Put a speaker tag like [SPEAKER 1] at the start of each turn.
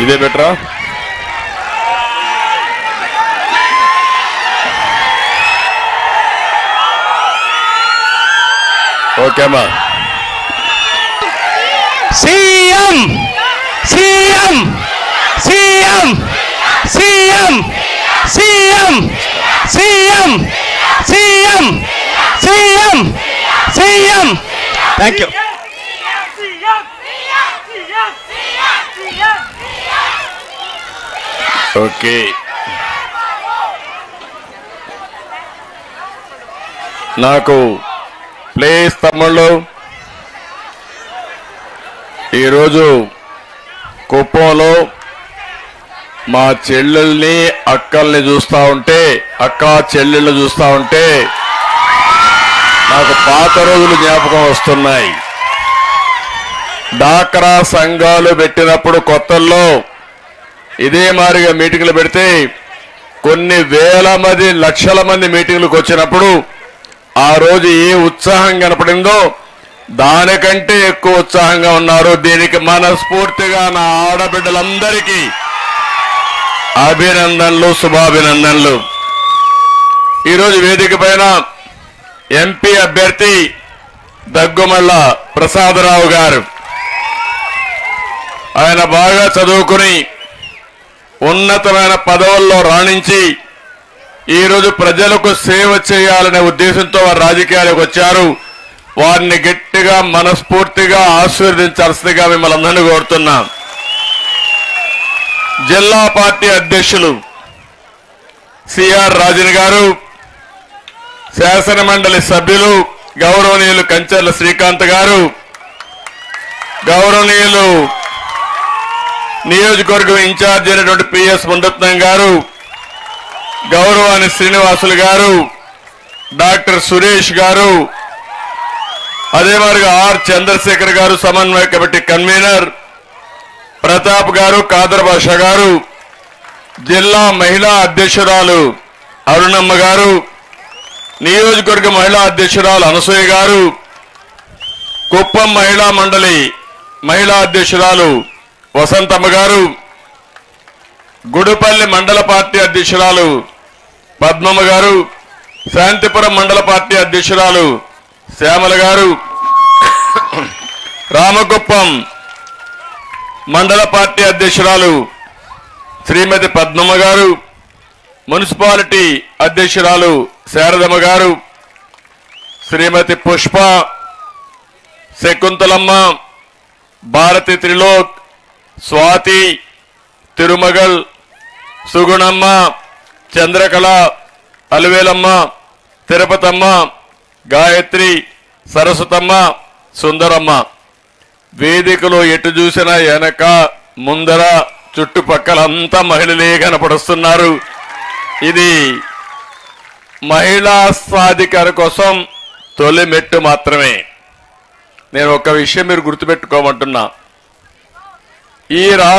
[SPEAKER 1] ఇదే బెటరా? ఓకేమా?
[SPEAKER 2] CM CM CM CM CM CM CM CM CM. Thank you.
[SPEAKER 1] Okay, నాకు ప్లీజ్ తమ్ముళ్ళు, ఈరోజు కుప్పంలో మా చెల్లెల్ని అక్కల్ని చూస్తూ ఉంటే, అక్క చెల్లెళ్ళు చూస్తూ ఉంటే నాకు పాత రోజులు జ్ఞాపకం వస్తున్నాయి. డాక్రా సంఘాలు పెట్టినప్పుడు కొత్తల్లో ఇదే మాదిరిగా మీటింగ్లు పెడితే కొన్ని వేల మంది లక్షల మంది మీటింగ్లకు వచ్చినప్పుడు ఆ రోజు ఏ ఉత్సాహం కనపడిందో దానికంటే ఎక్కువ ఉత్సాహంగా ఉన్నారు. దీనికి మనస్ఫూర్తిగా నా ఆడబిడ్డలందరికీ అభినందనలు, శుభాభినందనలు. ఈరోజు వేదిక పైన ఎంపీ అభ్యర్థి దగ్గుమల్ల ప్రసాదరావు గారు, ఆయన బాగా చదువుకుని ఉన్నతమైన పదవుల్లో రాణించి ఈరోజు ప్రజలకు సేవ చేయాలనే ఉద్దేశంతో వారు రాజకీయాలకు వచ్చారు. వారిని గట్టిగా మనస్ఫూర్తిగా ఆశీర్వదించాల్సిందిగా మిమ్మల్ని అందరినీ కోరుతున్నాం. జిల్లా పార్టీ అధ్యక్షులు సిఆర్ రాజన్ గారు, శాసన మండలి సభ్యులు గౌరవనీయులు కంచర్ల శ్రీకాంత్ గారు, గౌరవనీయులు నియోజకవర్గం ఇన్ఛార్జ్ అయినటువంటి పిఎస్ ముండత్నం గారు, గౌరవాని శ్రీనివాసులు గారు, డాక్టర్ సురేష్ గారు, అదే మాదిరిగా ఆర్ చంద్రశేఖర్ గారు సమన్వయ కమిటీ కన్వీనర్, ప్రతాప్ గారు, కాదర్ భాష గారు, జిల్లా మహిళా అధ్యక్షురాలు అరుణమ్మ గారు, నియోజకవర్గ మహిళా అధ్యక్షురాలు అనసూయ గారు, కుప్పం మహిళా మండలి మహిళా అధ్యక్షురాలు వసంతమ్మ గారు, గుడిపల్లి మండల పార్టీ అధ్యక్షురాలు పద్మమ్మ గారు, శాంతిపురం మండల పార్టీ అధ్యక్షురాలు శ్యామల గారు, రామకుప్పం మండల పార్టీ అధ్యక్షురాలు శ్రీమతి పద్మమ్మ గారు, మున్సిపాలిటీ అధ్యక్షురాలు శారదమ్మ గారు, శ్రీమతి పుష్ప, శకుంతలమ్మ, భారతి త్రిలోక్, స్వాతి, తిరుమగల్, సుగుణమ్మ, చంద్రకళ, అలివేలమ్మ, తిరుపతమ్మ, గాయత్రి, సరస్వతమ్మ, సుందరమ్మ. వేదికలో ఎటు చూసినా వెనక ముందర చుట్టుపక్కలంతా మహిళలే కనపడుస్తున్నారు. ఇది మహిళా సాధికార కోసం తొలి మెట్టు మాత్రమే. నేను ఒక విషయం మీరు గుర్తుపెట్టుకోమంటున్నా, ఈ రాష్ట్ర